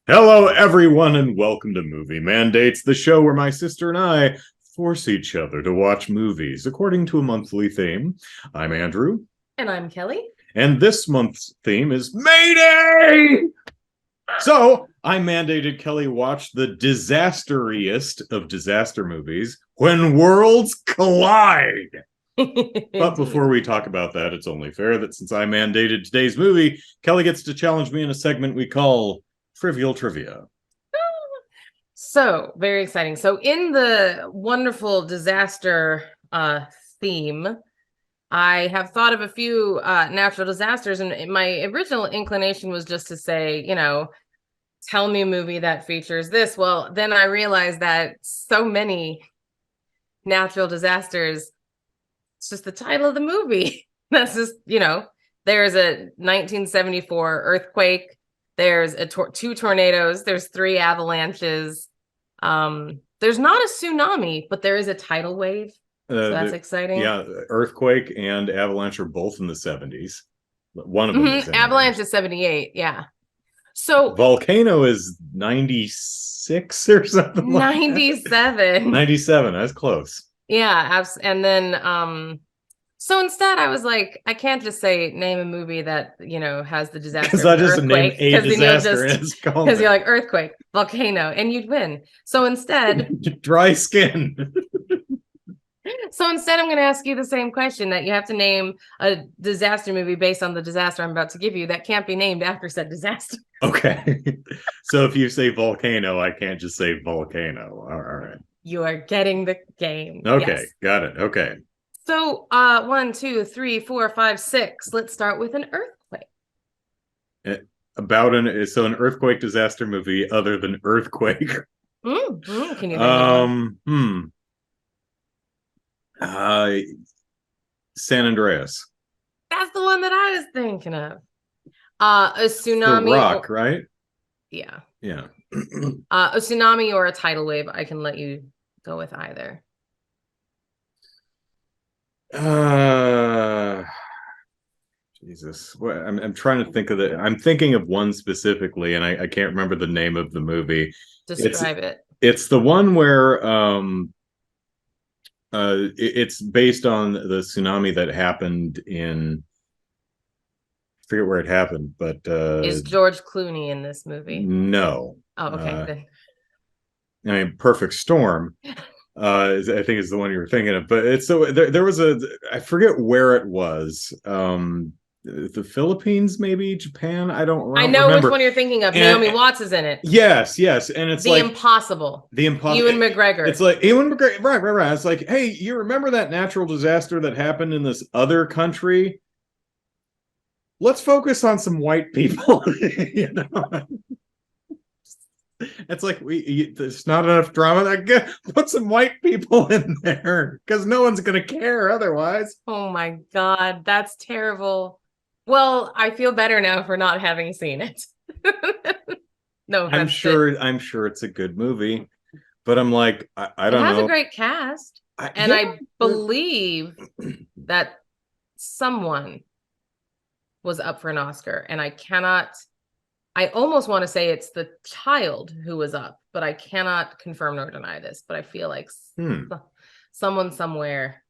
Hello, everyone, and welcome to Movie Mandates, the show where my sister and I force each other to watch movies according to a monthly theme. I'm Andrew. And I'm Kelly. And this month's theme is MAYday! So, I mandated Kelly watch the disasteriest of disaster movies, When Worlds Collide. But before we talk about that, it's only fair that since I mandated today's movie, Kelly gets to challenge me in a segment we call Trivial Trivia. So, very exciting. So, in the wonderful disaster theme, I have thought of a few natural disasters, and my original inclination was just to say, tell me a movie that features this. Well, then I realized that so many natural disasters, it's just the title of the movie. That's just, there's a 1974 earthquake, there's two tornadoes, there's 3 avalanches. There's not a tsunami, but there is a tidal wave. So that's exciting. Yeah, earthquake and avalanche are both in the 70s. One of them is avalanche is 78. Yeah. So volcano is 96 or something. 97. 97. That's close. Yeah, and then so instead I was like, I can't just say name a movie that has the disaster. Because I just name a disaster because you're like earthquake, volcano, and you'd win. So instead, dry skin. So instead, I'm going to ask you the same question, that you have to name a disaster movie based on the disaster I'm about to give you that can't be named after said disaster. Okay. So if you say volcano, I can't just say volcano. All right. You are getting the game. Okay, yes. Got it. Okay. So 1, 2, 3, 4, 5, 6. Let's start with an earthquake. So an earthquake disaster movie other than Earthquake. Can you think of one? San Andreas. That's the one that I was thinking of. A tsunami. The Rock, right? Yeah. Yeah. A tsunami or a tidal wave. I can let you go with either. Jesus. I'm trying to think of it. I'm thinking of one specifically, and I can't remember the name of the movie. Describe it. It's the one where it's based on the tsunami that happened in, I forget where it happened, but is George Clooney in this movie? No. Oh, okay. I mean, Perfect Storm. I think is the one you were thinking of, but it's so there was I forget where it was. The Philippines, maybe Japan. I don't. I know remember which one you're thinking of. Naomi Watts is in it. Yes, and it's the impossible. Ewan McGregor. It's like Ewan McGregor. Right. It's like, hey, you remember that natural disaster that happened in this other country? Let's focus on some white people. It's like there's not enough drama. Put some white people in there because no one's gonna care otherwise. Oh my god, that's terrible. Well, I feel better now for not having seen it. No, I'm sure it's a good movie, but I'm like, I don't know. It has a great cast, I believe that someone was up for an Oscar, and I almost want to say it's the child who was up, but I cannot confirm nor deny this. But I feel like someone somewhere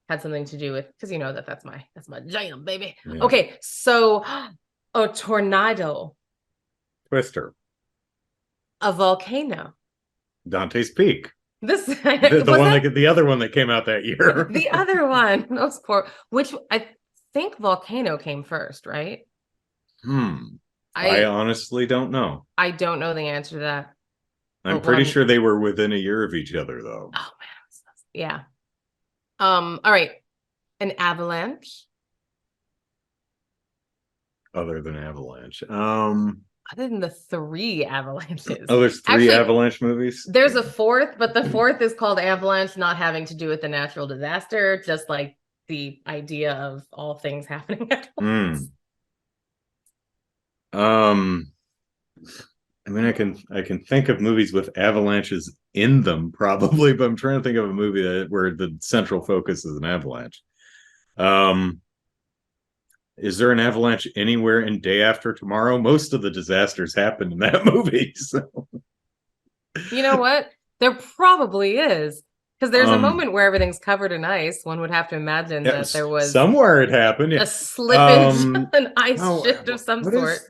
had something to do with, because that's my jam, baby. Yeah. Okay, so a tornado, Twister, a volcano, Dante's Peak. The other one that came out that year. The other one, those poor. Which I think volcano came first, right? I honestly don't know. I don't know the answer to that. I'm pretty sure they were within a year of each other, though. Oh man, yeah. All right, an avalanche. Other than avalanche, other than the 3 avalanches. Oh, there's 3 avalanche movies. There's a 4th, but the 4th is called Avalanche, not having to do with the natural disaster, just like the idea of all things happening at once. I mean, I can think of movies with avalanches in them probably, but I'm trying to think of a movie where the central focus is an avalanche. Is there an avalanche anywhere in Day After Tomorrow? Most of the disasters happened in that movie. So. You know what? There probably is. Because there's a moment where everything's covered in ice. One would have to imagine that there was somewhere it happened. a slippage, an ice oh, shift of some what sort. Is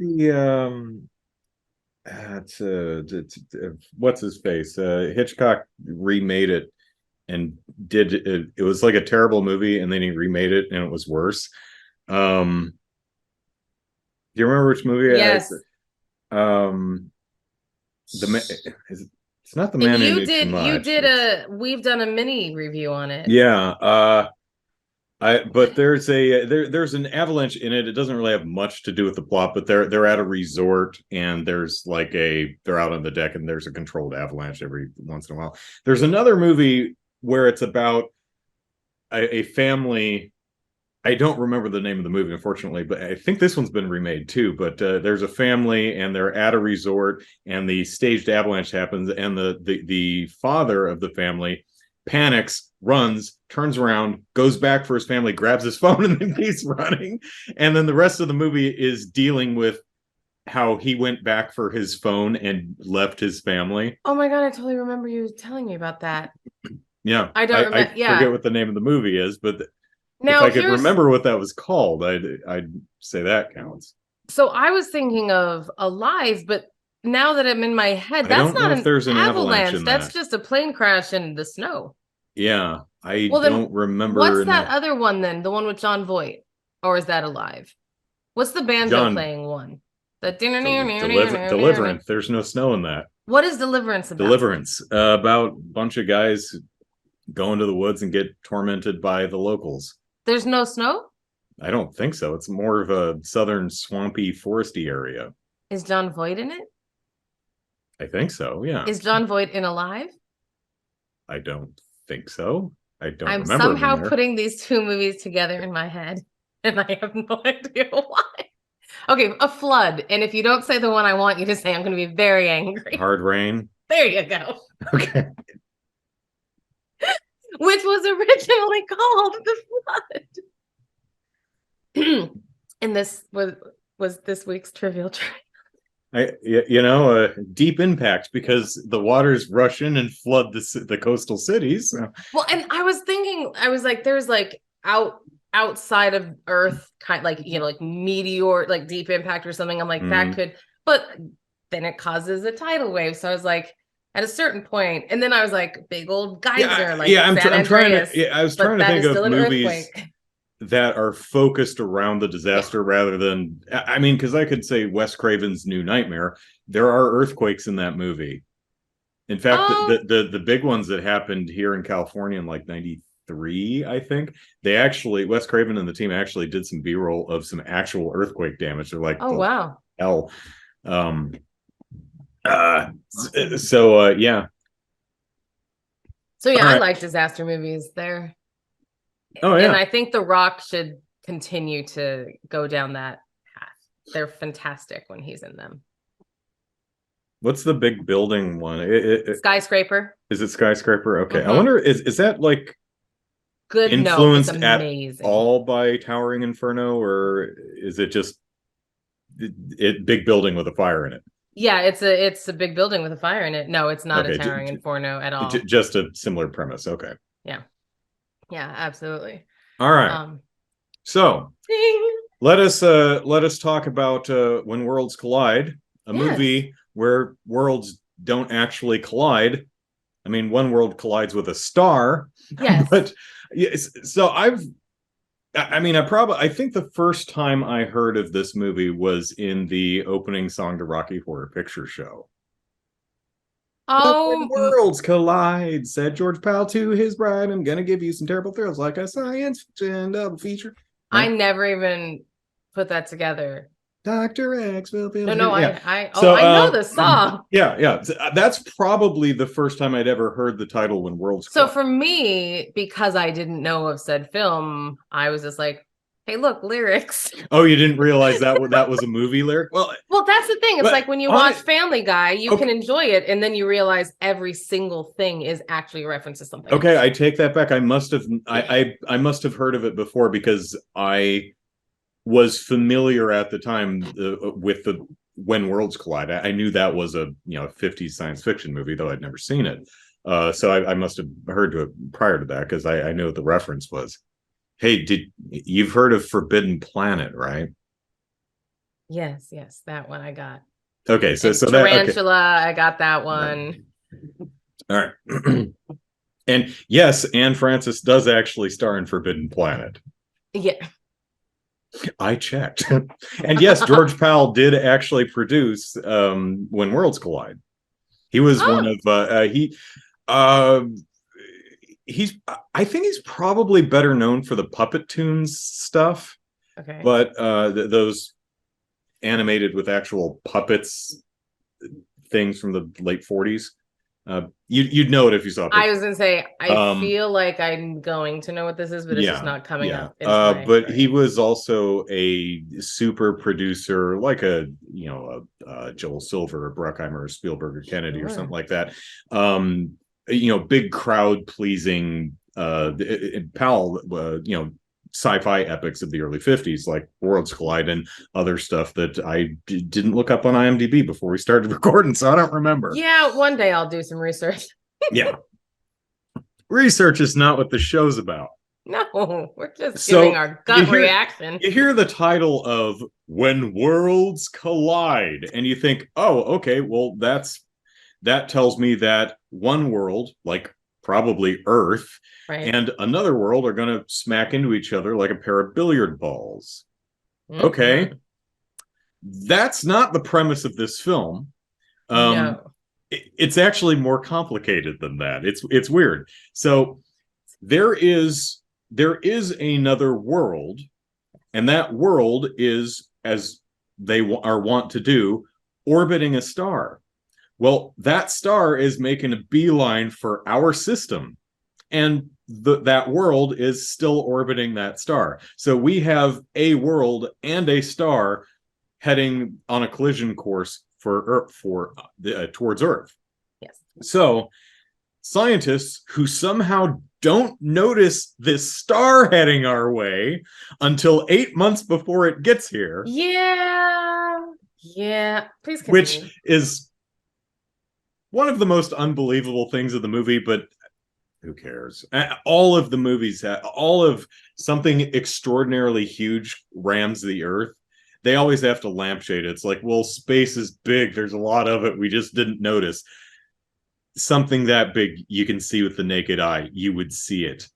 the what's his face? Hitchcock remade it and did it. It was like a terrible movie, and then he remade it, and it was worse. Do you remember which movie? Yes. It's not the man who knew too much. You did we've done a mini review on it. Yeah. But there's there's an avalanche in it. It doesn't really have much to do with the plot, but they're at a resort, and there's like they're out on the deck, and there's a controlled avalanche every once in a while. There's another movie where it's about a family. I don't remember the name of the movie, unfortunately, but I think this one's been remade too. But there's a family, and they're at a resort, and the staged avalanche happens, and the father of the family panics, runs, turns around, goes back for his family, grabs his phone, and then keeps running. And then the rest of the movie is dealing with how he went back for his phone and left his family. Oh my God, I totally remember you telling me about that. Yeah. I don't remember. I forget what the name of the movie is, but now, if I could remember what that was called, I'd say that counts. So I was thinking of Alive, but now that I'm in my head, that's not an avalanche. That's just a plane crash in the snow. Yeah, I don't remember. What's that other one then? The one with John Voight, or is that Alive? What's the banjo playing one? The Deliverance. There's no snow in that. What is Deliverance about? Deliverance about a bunch of guys going to the woods and get tormented by the locals. There's no snow? I don't think so. It's more of a southern swampy foresty area. Is John Voight in it? I think so, yeah. Is John Voight in Alive? I don't think so. I don't remember. I'm somehow putting these two movies together in my head, and I have no idea why. Okay, A Flood. And if you don't say the one I want you to say, I'm going to be very angry. Hard Rain. There you go. Okay. Which was originally called The Flood. And this was this week's Trivial Trivia. Deep impact, because the waters rush in and flood the coastal cities. So. Well, and I was thinking, I was like, there's like outside of Earth, kind of like, like meteor, like deep impact or something. I'm like, that could, but then it causes a tidal wave. So I was like, at a certain point, and then I was like, big old geyser, I'm trying to. I was trying to think of movies that are focused around the disaster rather than. I mean, because I could say Wes Craven's New Nightmare. There are earthquakes in that movie. In fact, the big ones that happened here in California in like '93, I think Wes Craven and the team actually did some B-roll of some actual earthquake damage. They're like, oh wow, hell. Yeah. So yeah, I like disaster movies. They're and I think The Rock should continue to go down that path. They're fantastic when he's in them. What's the big building one? Skyscraper. Is it Skyscraper? Okay. I wonder, is that like good influenced at all by Towering Inferno, or is it just big building with a fire in it? Yeah, it's a big building with a fire in it. No, it's not a Towering Inferno at all. Just a similar premise. Okay. Yeah, absolutely. All right. So let us talk about When Worlds Collide, a movie where worlds don't actually collide. I mean, one world collides with a star. Yes. But yes, so I think the first time I heard of this movie was in the opening song to Rocky Horror Picture Show. Oh, when worlds collide, said George Powell to his bride, I'm gonna give you some terrible thrills like a science fiction double feature. Right? I never even put that together. Dr. X will be. No, I know the song. Yeah. That's probably the first time I'd ever heard the title When Worlds Collide. So for me, because I didn't know of said film, I was just like, hey, look, lyrics. Oh, you didn't realize that was a movie lyric? Well, that's the thing. It's like when you watch Family Guy, you can enjoy it, and then you realize every single thing is actually a reference to something. Okay, I take that back. I must have heard of it before, because I was familiar at the time with the When Worlds Collide. I knew that was a 50s science fiction movie, though I'd never seen it. So I must have heard to it prior to that, because I know what the reference was. Hey, you've heard of Forbidden Planet, right? Yes, that one I got. Okay, so And that Tarantula, I got that one. All right. And yes, Anne Francis does actually star in Forbidden Planet. Yeah. I checked. And yes, George Powell did actually produce When Worlds Collide. He was one of he's I think he's probably better known for the Puppet Tunes stuff. Okay. But those animated with actual puppets things from the late 40s. You'd know it if you saw it. I was gonna say, I feel like I'm going to know what this is, but it's just not coming up. But he was also a super producer, like a Joel Silver, or Bruckheimer, or Spielberg, or Kennedy, or something like that. Big crowd pleasing. Powell, sci-fi epics of the early 50s, like Worlds Collide and other stuff that I didn't look up on IMDb before we started recording, so I don't remember. Yeah, one day I'll do some research. Yeah. Research is not what the show's about. No, we're just giving our gut reaction. You hear the title of When Worlds Collide, and you think, oh, okay, well, that tells me that one world, like probably Earth, and another world are going to smack into each other like a pair of billiard balls. Mm-hmm. Okay. That's not the premise of this film. No. It's actually more complicated than that. It's weird. So there is another world, and that world is, as they are wont to do, orbiting a star. Well, that star is making a beeline for our system, and that world is still orbiting that star. So we have a world and a star heading on a collision course towards Earth. Yes. So scientists who somehow don't notice this star heading our way until 8 months before it gets here. Yeah. Please continue. Which is one of the most unbelievable things of the movie, but who cares? All of the movies, all of something extraordinarily huge rams the Earth. They always have to lampshade it. It's like, well, space is big. There's a lot of it. We just didn't notice. Something that big, you can see with the naked eye. You would see it,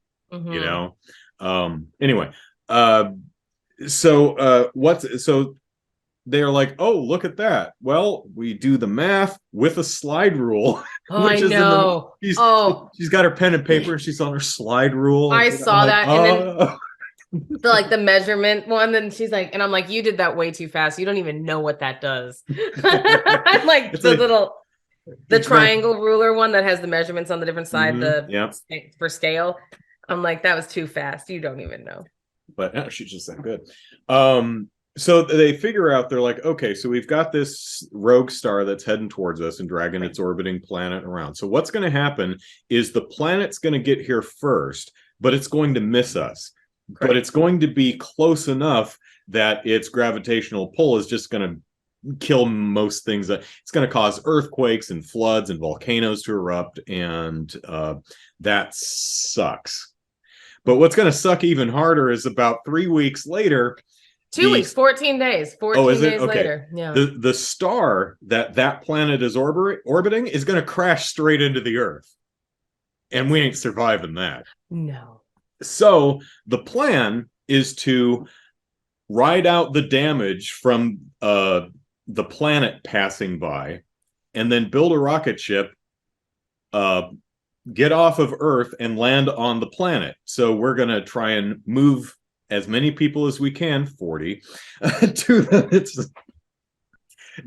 Anyway, so they're like, oh, look at that. Well, we do the math with a slide rule. Oh, I know. She's got her pen and paper, and she's on her slide rule. I saw that, and then the measurement one, and she's like, and I'm like, you did that way too fast. You don't even know what that does. I'm like, the triangle ruler one that has the measurements on the different side, for scale. I'm like, that was too fast. You don't even know. But no, she's just that good. So they figure out, they're like, okay, so we've got this rogue star that's heading towards us and dragging its orbiting planet around. So what's going to happen is the planet's going to get here first, but it's going to miss us. Correct. But it's going to be close enough that its gravitational pull is just going to kill most things. It's going to cause earthquakes and floods and volcanoes to erupt, and that sucks. But what's going to suck even harder is about 3 weeks later. 2 weeks, 14 days. 14 days later. Yeah. The star that planet is orbiting is going to crash straight into the Earth. And we ain't surviving that. No. So the plan is to ride out the damage from the planet passing by, and then build a rocket ship, get off of Earth, and land on the planet. So we're going to try and move as many people as we can, 40, to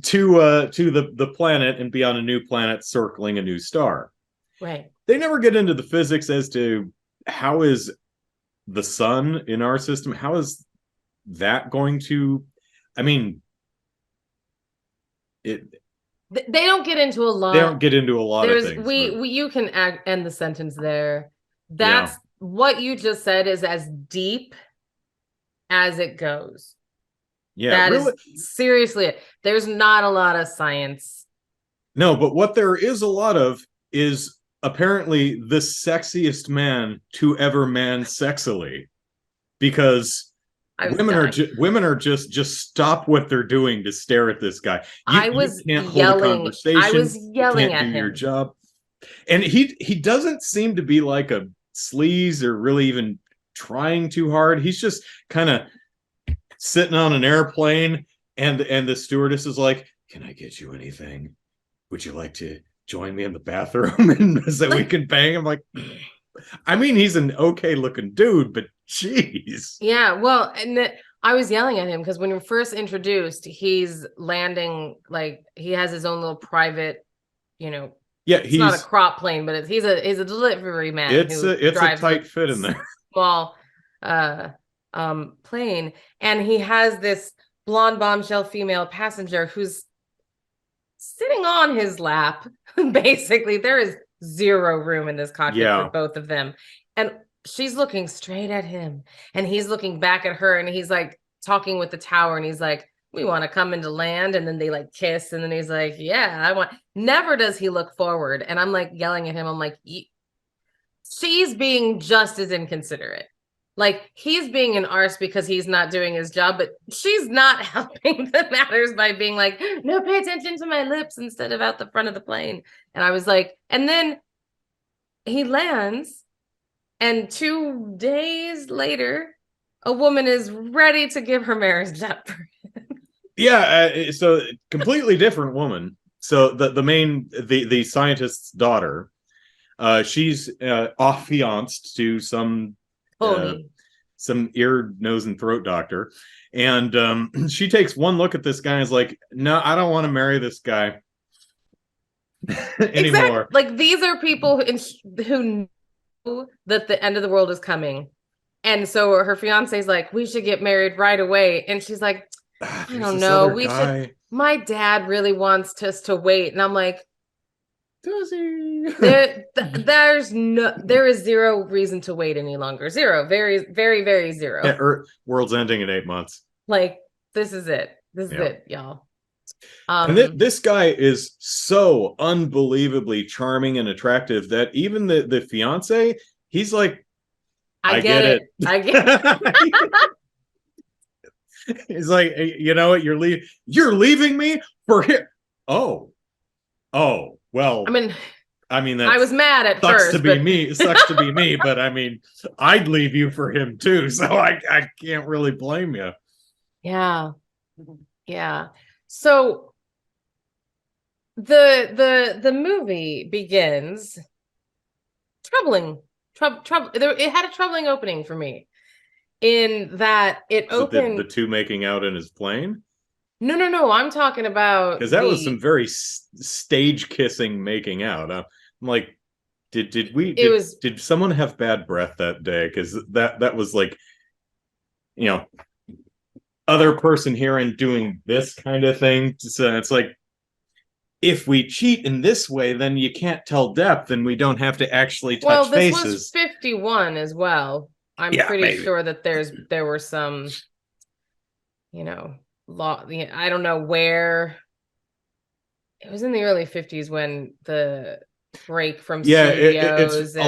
the planet, and be on a new planet circling a new star. Right. They never get into the physics as to how is the sun in our system, how is that going to, I mean, they don't get into a lot. They don't get into a lot of things. You can end the sentence there. That's what you just said is as deep as it goes. Yeah, That really. is seriously it. There's not a lot of science. No, but what there is a lot of is apparently the sexiest man to ever man sexily, because I was dying. women are just stop what they're doing to stare at this guy. I You was can't hold a yelling. I conversation. was You yelling can't do at your him. job. And he doesn't seem to be like a sleaze or really even trying too hard. He's just kind of sitting on an airplane, and the stewardess is like, "Can I get you anything? Would you like to join me in the bathroom and so we Like, can bang?" I'm like, I mean, he's an okay looking dude, but jeez. yeah, well, I was yelling at him because when we were first introduced, he's landing like he has his own little private, you know, Yeah, it's not a crop plane, but he's a delivery man who it's a drives a tight fit in there. small uh plane, and he has this blonde bombshell female passenger who's sitting on his lap. Basically, there is zero room in this cockpit for Yeah. both of them. And she's looking straight at him, and he's looking back at her, and he's like talking with the tower, and he's like, "We want to come into land." And then they like kiss, and then he's like, "Yeah, I want." Never does he look forward. And I'm like yelling at him. I'm like, she's being just as inconsiderate. Like, he's being an arse because he's not doing his job, but she's not helping the matters by being like, "No, pay attention to my lips," instead of out the front of the plane. And I was like, and then he lands, and 2 days later, a woman is ready to give her marriage up. Yeah, so completely different woman. So the scientist's daughter, she's affianced to uh, Pony. some ear, nose, and throat doctor, and she takes one look at this guy and is like, "No, I don't want to marry this guy Exactly. anymore." Like, these are people who know that the end of the world is coming. And so her fiance's like, "We should get married right away." And she's like, "I There's don't this know. other We should. guy. My dad really wants us to wait." And I'm like, Does he? there is zero reason to wait any longer. Zero. Very, very, very Yeah, zero. world's ending in 8 months. Like, this is it. This is Yeah. it, y'all. And this guy is so unbelievably charming and attractive that even the fiance, he's like, I I get get it. I get it. He's like, "Hey, you know what? You're leaving me for him." Oh, well, I mean, I mean, I that was mad at sucks to first, be but me. It sucks to be me, but I mean, I'd leave you for him too. So I can't really blame you. yeah. Yeah. So the movie begins trouble. It had a troubling opening for me, in that it Is it the opened. two making out in his plane? No. I'm talking about Because that was some very stage kissing making out. I'm like, it was. did someone have bad breath that day? Because that was like, you know, other person here and doing this kind of thing. So it's like, if we cheat in this way, then you can't tell depth, and we don't have to actually Well, touch this was faces. 51 as well. I'm Yeah, pretty maybe. sure that there were some, law. I don't know where. It was in the early 50s when the break from Yeah, it's studios, and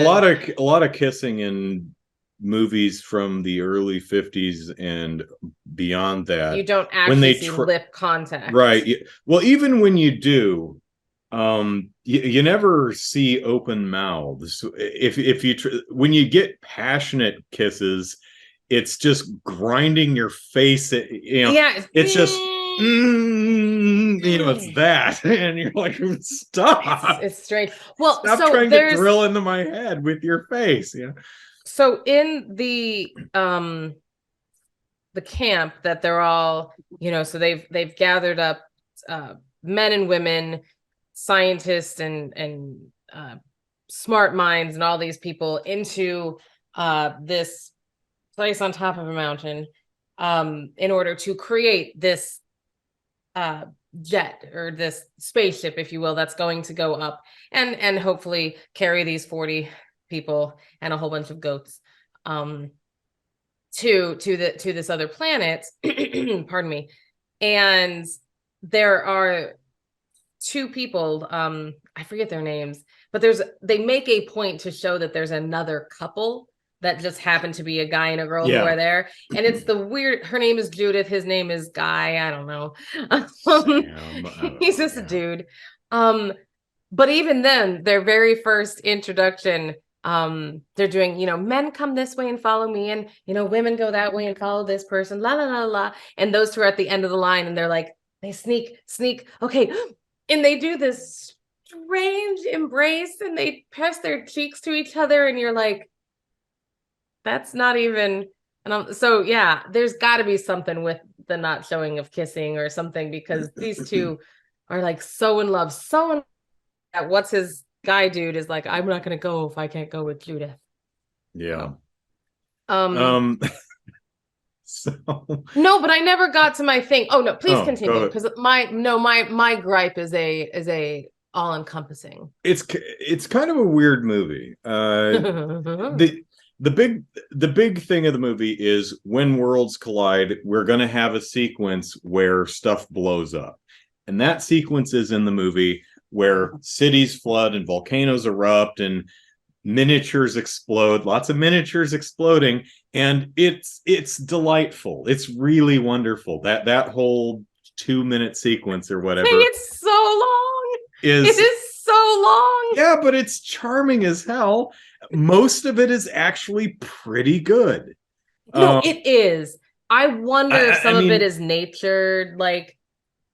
a lot of kissing in movies from the early 50s and beyond you that. don't When actually they see lip contact. right, well, even when you do, you never see open mouths. If you when you get passionate kisses, it's just grinding your face. Yeah. It's just it's that, and you're like, stop, It's strange. Well, stop so trying to drill into my head with your face. so in the camp that they're all, so they've gathered up men and women, scientists and smart minds, and all these people into this place on top of a mountain, in order to create this uh jet, or this spaceship, if you will, that's going to go up and hopefully carry these 40 people and a whole bunch of goats to this other planet. Pardon me. And there are two people, I forget their names, but they make a point to show that there's another couple that just happened to be a guy and a girl who are there. And it's the weird, her name is Judith, his name is Guy, I don't know. He's just a dude. But even then, their very first introduction, they're doing, men come this way and follow me, and women go that way and follow this person, la la la la. And those two are at the end of the line, and they're like, they sneak, okay. And they do this strange embrace, and they press their cheeks to each other, and you're like, that's not even. And so yeah, there's got to be something with the not showing of kissing or something, because these two are like so in love, that what's his guy dude is like, I'm not gonna go if I can't go with Judith. Yeah. So no, but I never got to my thing. Oh no, please continue, because my gripe is a all encompassing. It's kind of a weird movie. The big thing of the movie is when worlds collide, we're going to have a sequence where stuff blows up, and that sequence is in the movie where cities flood and volcanoes erupt and miniatures explode, lots of miniatures exploding, and it's delightful. It's really wonderful. That whole 2-minute sequence or whatever. It's so long. It is so long. Yeah, but it's charming as hell. Most of it is actually pretty good. No, it is. I wonder if some of it is natured, like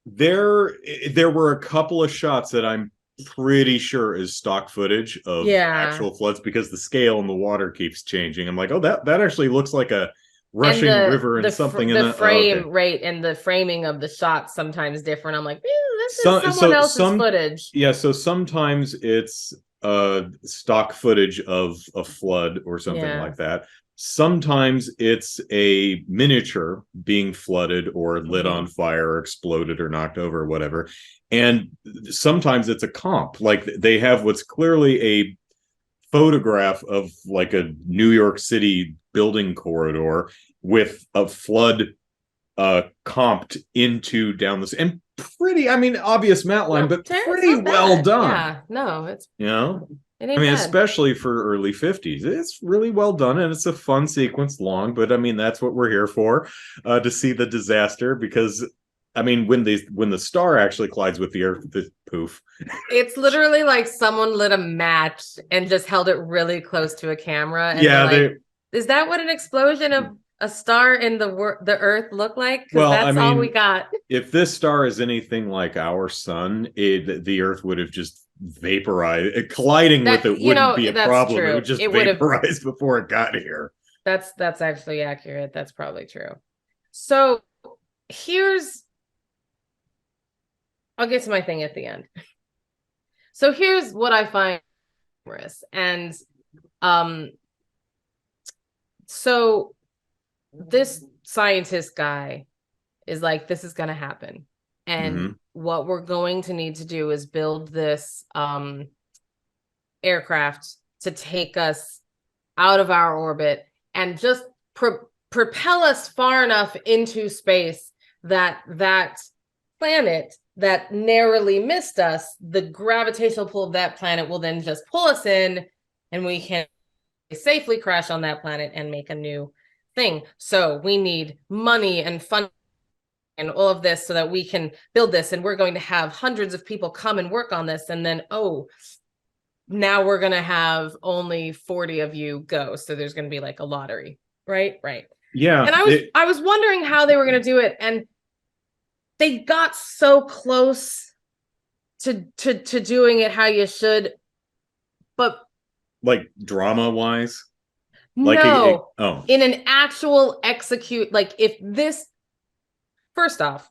there were a couple of shots that I'm pretty sure is stock footage of actual floods, because the scale and the water keeps changing. I'm like, oh, that actually looks like a rushing river and something in the frame rate and the framing of the shots sometimes different. I'm like, this is someone else's footage. Yeah, so sometimes it's stock footage of a flood or something like that. Sometimes it's a miniature being flooded or lit on fire or exploded or knocked over or whatever. And sometimes it's a comp. Like they have what's clearly a photograph of like a New York City building corridor with a flood comped into down this, and pretty, obvious matte line, but pretty well done. Yeah, no, it's especially for early 50s, it's really well done, and it's a fun sequence, long, but that's what we're here for, to see the disaster, because when the star actually collides with the Earth, the poof. It's literally like someone lit a match and just held it really close to a camera. And is that what an explosion of a star in the Earth look like? Because that's all we got. If this star is anything like our sun, the Earth would have just vaporized. Colliding with it wouldn't be a problem. True. It would just vaporize before it got here. That's actually accurate. That's probably true. So I'll get to my thing at the end. So here's what I find humorous. And so this scientist guy is like, this is going to happen. And what we're going to need to do is build this aircraft to take us out of our orbit and just propel us far enough into space that planet that narrowly missed us, the gravitational pull of that planet will then just pull us in, and we can safely crash on that planet and make a new thing. So we need money and funding and all of this so that we can build this, and we're going to have hundreds of people come and work on this, and then now we're going to have only 40 of you go, so there's going to be like a lottery. Right Yeah. And I was wondering how they were going to do it, and they got so close to doing it how you should, but like drama wise, in an actual execute, like if this, first off,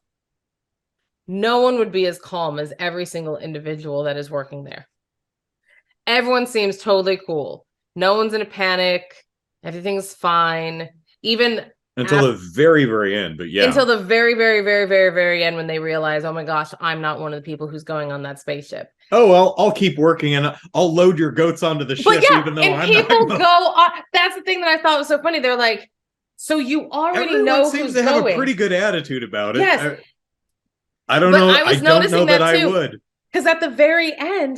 no one would be as calm as every single individual that is working there. Everyone seems totally cool. No one's in a panic. Everything's fine. Even until the very, very end, but yeah. Until the very, very, very, very, very end, when they realize, oh my gosh, I'm not one of the people who's going on that spaceship. Oh, well, I'll keep working and I'll load your goats onto the ship, even though I'm people not go on. That's the thing that I thought was so funny. They're like, so you already know who's going. Everyone seems to have a pretty good attitude about it. Yes. I don't But know. I was I don't noticing know that that I too. would. Because at the very end,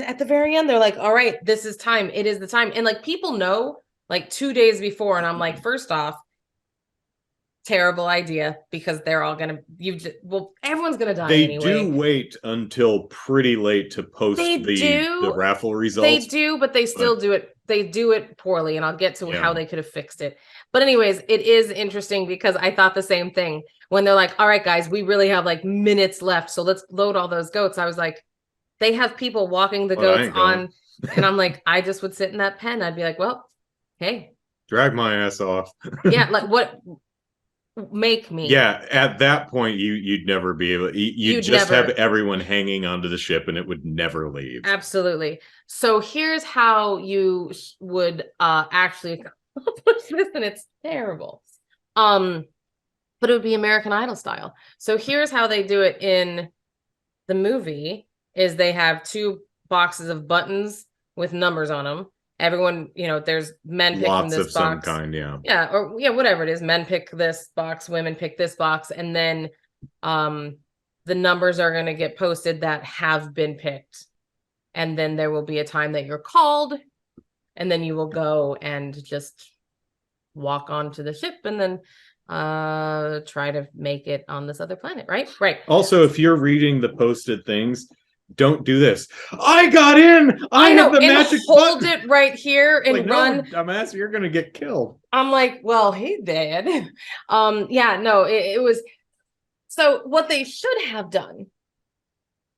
they're like, all right, this is time. It is the time. And like people know like 2 days before. And I'm like, first off, terrible idea because they're all gonna everyone's gonna die They anyway. do wait until pretty late to post the raffle results. They do, but they still do it. They do it poorly, and I'll get to how they could have fixed it. But anyways, it is interesting because I thought the same thing when they're like, all right, guys, we really have like minutes left. So let's load all those goats. I was like, they have people walking the goats on, and I'm like, I just would sit in that pen. I'd be like, well, hey. Drag my ass off. Yeah, like what make me. Yeah, at that point you'd never be able you'd just have everyone hanging onto the ship and it would never leave. Absolutely. So here's how you would actually accomplish this, and it's terrible. But it would be American Idol style. So here's how they do it in the movie is they have 2 boxes of buttons with numbers on them. Everyone, there's men pick from this box. Some kind, yeah. Yeah, or whatever it is. Men pick this box, women pick this box, and then the numbers are going to get posted that have been picked. And then there will be a time that you're called, and then you will go and just walk onto the ship and then try to make it on this other planet, right? Right. Also, if you're reading the posted things, don't do this. I got in. I have the magic hold button. It right here and run. No, dumbass, you're gonna get killed. I'm like, well, he did. Yeah, no, it was. So what they should have done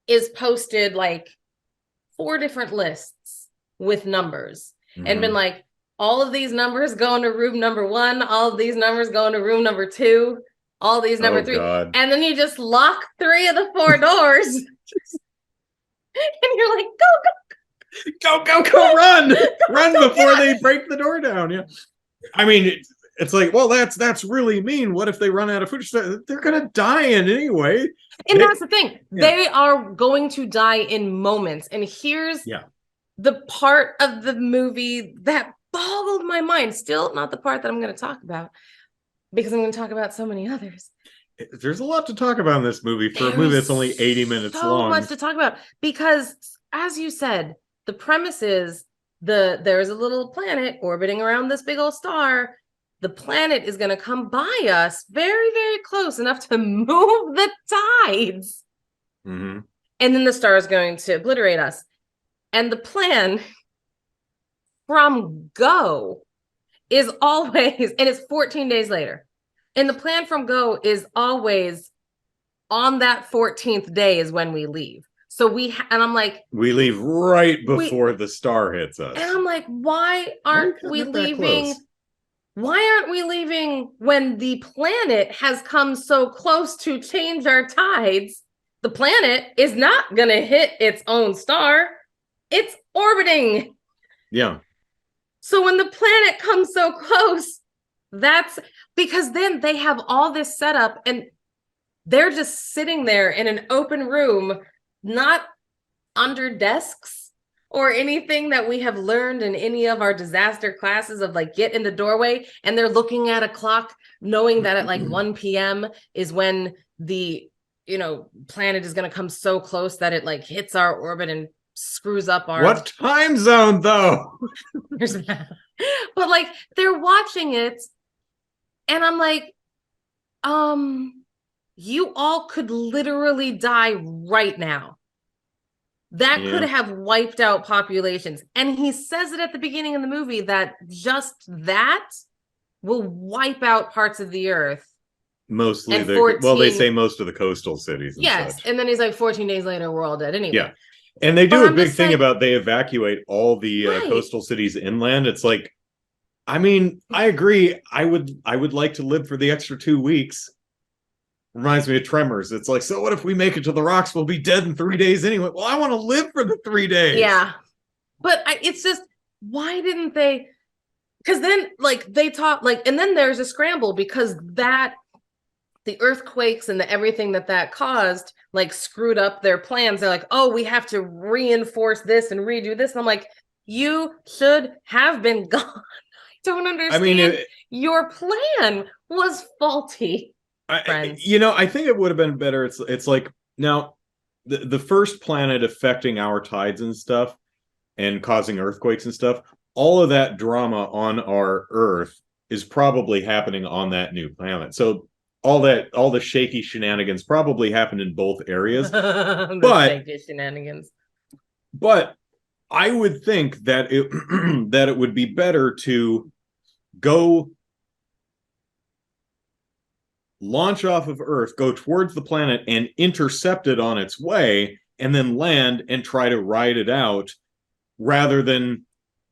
is posted like 4 different lists with numbers and been like, all of these numbers go into room number 1, all of these numbers go into room number 2, all these number 3. God. And then you just lock 3 of the 4 doors. And you're like, go, run, run before they break the door down. Yeah. I mean, it's like, well, that's really mean. What if they run out of food? They're gonna die in anyway. And that's the thing. Yeah. They are going to die in moments. And here's the part of the movie that boggled my mind. Still not the part that I'm going to talk about because I'm going to talk about so many others. There's a lot to talk about in this movie for a movie that's only 80 minutes long. So much to talk about because, as you said, the premise is there's a little planet orbiting around this big old star. The planet is going to come by us very, very close enough to move the tides. Mm-hmm. And then the star is going to obliterate us. And the plan from go is always, and it's 14 days later. And the plan from go is always on that 14th day is when we leave. So and I'm like, we leave right before the star hits us. And I'm like, why aren't we leaving? Why aren't we leaving when the planet has come so close to change our tides? The planet is not going to hit its own star. It's orbiting. Yeah. So when the planet comes so close, that's because then they have all this set up and they're just sitting there in an open room, not under desks or anything that we have learned in any of our disaster classes of like get in the doorway and they're looking at a clock knowing that at like 1 p.m. is when the planet is going to come so close that it like hits our orbit and screws up our what time zone though. But like they're watching it and I'm like you all could literally die right now. That could have wiped out populations. And he says it at the beginning of the movie that just that will wipe out parts of the earth. Mostly they say most of the coastal cities. Yes. Such. And then he's like 14 days later, we're all dead anyway. Yeah. And they do a big thing about they evacuate all the coastal cities inland. It's like, I mean, I agree. I would like to live for the extra 2 weeks. Reminds me of Tremors. It's like, so what if we make it to the rocks? We'll be dead in 3 days anyway. Well, I want to live for the 3 days. Yeah. But it's just, why didn't they? Because then, like, they talk, like, and then there's a scramble because the earthquakes and the everything that caused, like, screwed up their plans. They're like, oh, we have to reinforce this and redo this. And I'm like, you should have been gone. I don't understand. I mean, your plan was faulty. I think it would have been better. It's like Now, the first planet affecting our tides and stuff and causing earthquakes and stuff, all of that drama on our Earth is probably happening on that new planet. So all the shaky shenanigans probably happened in both areas. The shaky shenanigans. But I would think that it that it would be better to go launch off of Earth, go towards the planet and intercept it on its way, and then land and try to ride it out rather than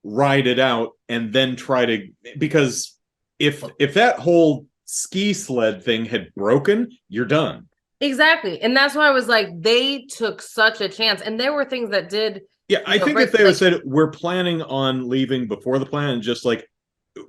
ride it out and then try to, because if that whole ski sled thing had broken, you're done. Exactly. And that's why I was like, they took such a chance. And there were things that did. Yeah, I think if they had said, we're planning on leaving before the plan, and just like,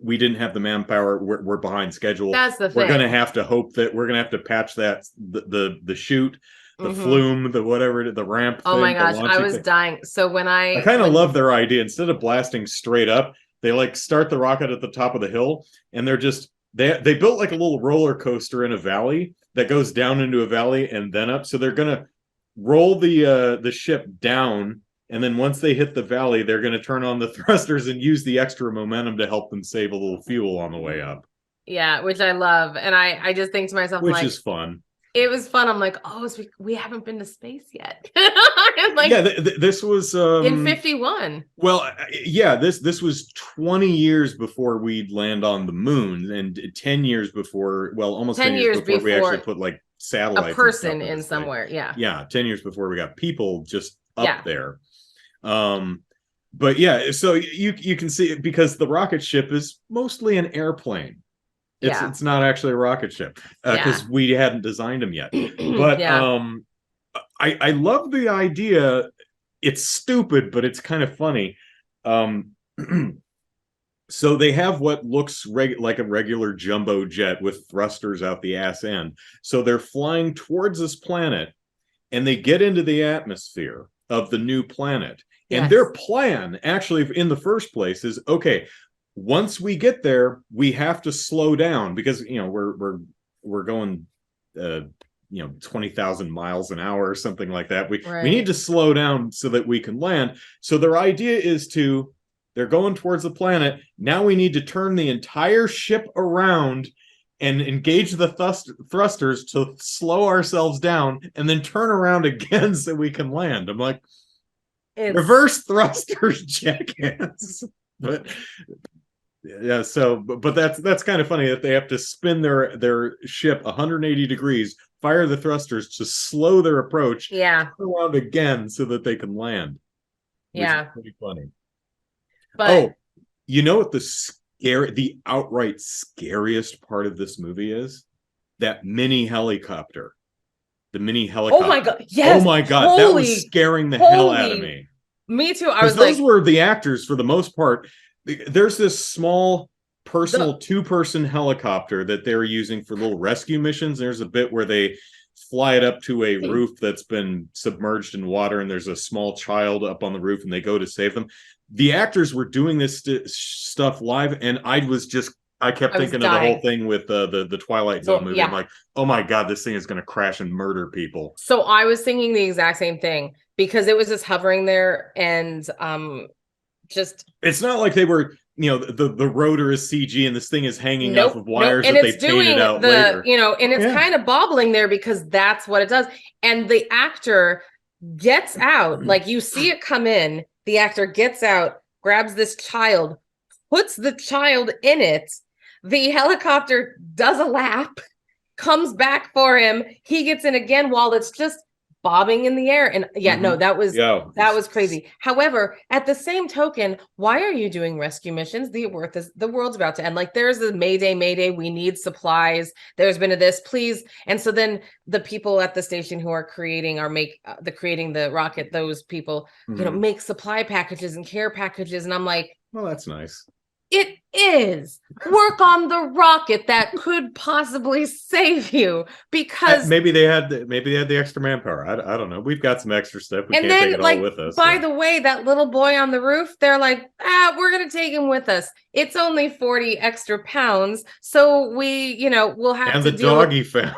we didn't have the manpower, we're behind schedule. That's the thing. We're gonna have to hope that we're gonna have to patch that the chute, the flume, the whatever, the ramp. Oh my gosh, I was dying. So when I kind of love their idea. Instead of blasting straight up, they like start the rocket at the top of the hill, and they're just they built like a little roller coaster in a valley that goes down into a valley and then up. So they're gonna roll the ship down. And then once they hit the valley, they're going to turn on the thrusters and use the extra momentum to help them save a little fuel on the way up. Yeah, which I love. And I just think to myself, which is fun. It was fun. I'm like, oh, so we haven't been to space yet. Like, yeah, this was in 51. Well, yeah, this was 20 years before we'd land on the moon, and 10 years before, well, almost 10 years before we actually put like satellites, a person in somewhere. Yeah, yeah, 10 years before we got people just up there. But yeah, so you can see it because the rocket ship is mostly an airplane. It's not actually a rocket ship because we hadn't designed them yet. But I love the idea. It's stupid, but it's kind of funny. So they have what looks like a regular jumbo jet with thrusters out the ass end. So they're flying towards this planet, and they get into the atmosphere of the new planet. And their plan, actually, in the first place, is okay. Once we get there, we have to slow down because we're going 20,000 miles an hour or something like that. We need to slow down so that we can land. So their idea is they're going towards the planet. Now we need to turn the entire ship around and engage the thrusters to slow ourselves down, and then turn around again so we can land. I'm like, reverse thrusters, jackass. But yeah, but that's kind of funny that they have to spin their ship 180 degrees, fire the thrusters to slow their approach, turn around again so that they can land. Which is pretty funny. But you know what the outright scariest part of this movie is? That mini helicopter. The mini helicopter. Oh my god! Yes. Oh my god! That was scaring the hell out of me. Me too. I was those were the actors for the most part. There's this small personal two-person helicopter that they're using for little rescue missions. There's a bit where they fly it up to a roof that's been submerged in water, and there's a small child up on the roof, and they go to save them. The actors were doing this stuff live, and I kept thinking of the whole thing with the Twilight Zone movie. I'm like, oh my god, this thing is going to crash and murder people. So I was thinking the exact same thing because it was just hovering there, and it's not like they were, the rotor is CG and this thing is hanging off of wires that they painted out later. And it's kind of bobbling there because that's what it does. And the actor gets out, like you see it come in, the actor gets out, grabs this child, puts the child in it. The helicopter does a lap, comes back for him. He gets in again while it's just bobbing in the air. And that was crazy. However, at the same token, why are you doing rescue missions? The world's about to end. Like, there's a Mayday, we need supplies. There's been this, please. And so then the people at the station who are creating the rocket, those people, make supply packages and care packages. And I'm like, well, that's nice. It is. Work on the rocket that could possibly save you, because maybe they had the extra manpower. I don't know. We've got some extra stuff. We can't take it all with us. By the way, that little boy on the roof, they're like, we're gonna take him with us. It's only 40 extra pounds, so we'll have and to the dog he found.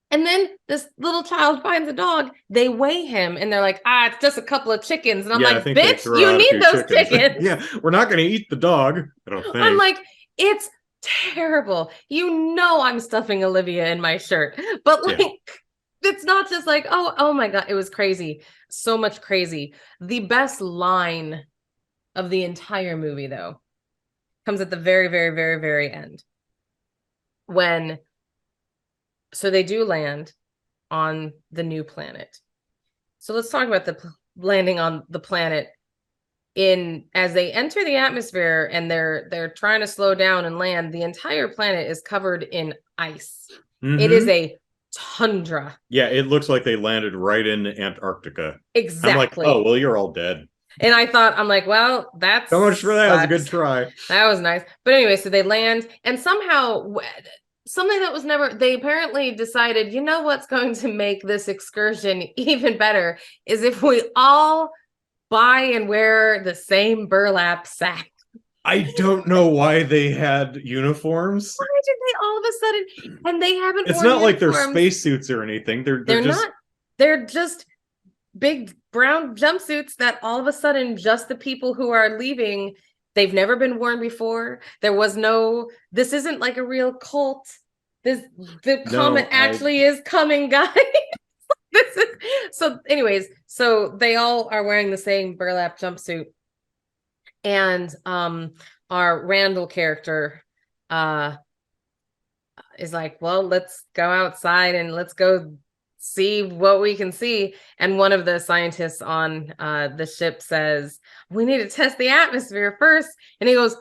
And then this little child finds a dog. They weigh him and they're like, it's just a couple of chickens. And I'm I like, think they bitch, throw you out a need few those chickens. chickens. We're not going to eat the dog, I don't think. I'm like, it's terrible. You know I'm stuffing Olivia in my shirt. But it's not just like, oh my God. It was crazy. So much crazy. The best line of the entire movie, though, comes at the very, very, very, very end. So they do land on the new planet. So let's talk about the landing on the planet. As they enter the atmosphere and they're trying to slow down and land, the entire planet is covered in ice. It is a tundra. Yeah, it looks like they landed right in Antarctica. Exactly. I'm like, oh, well, you're all dead. And I'm like, well, that's so much for that. It was a good try. That was nice. But anyway, so they land, and somehow something that was never, they apparently decided, you know what's going to make this excursion even better is if we all buy and wear the same burlap sack. I don't know why they had uniforms. Why did they all of a sudden? And they haven't. It's not like they're spacesuits or anything. They're just not. They're just big brown jumpsuits that all of a sudden just the people who are leaving, they've never been worn before. There was no. This isn't like a real cult. The comet actually is coming, guys. So anyways, so they all are wearing the same burlap jumpsuit, and our Randall character is like, well, let's go outside and let's go see what we can see. And one of the scientists on the ship says, we need to test the atmosphere first. And he goes,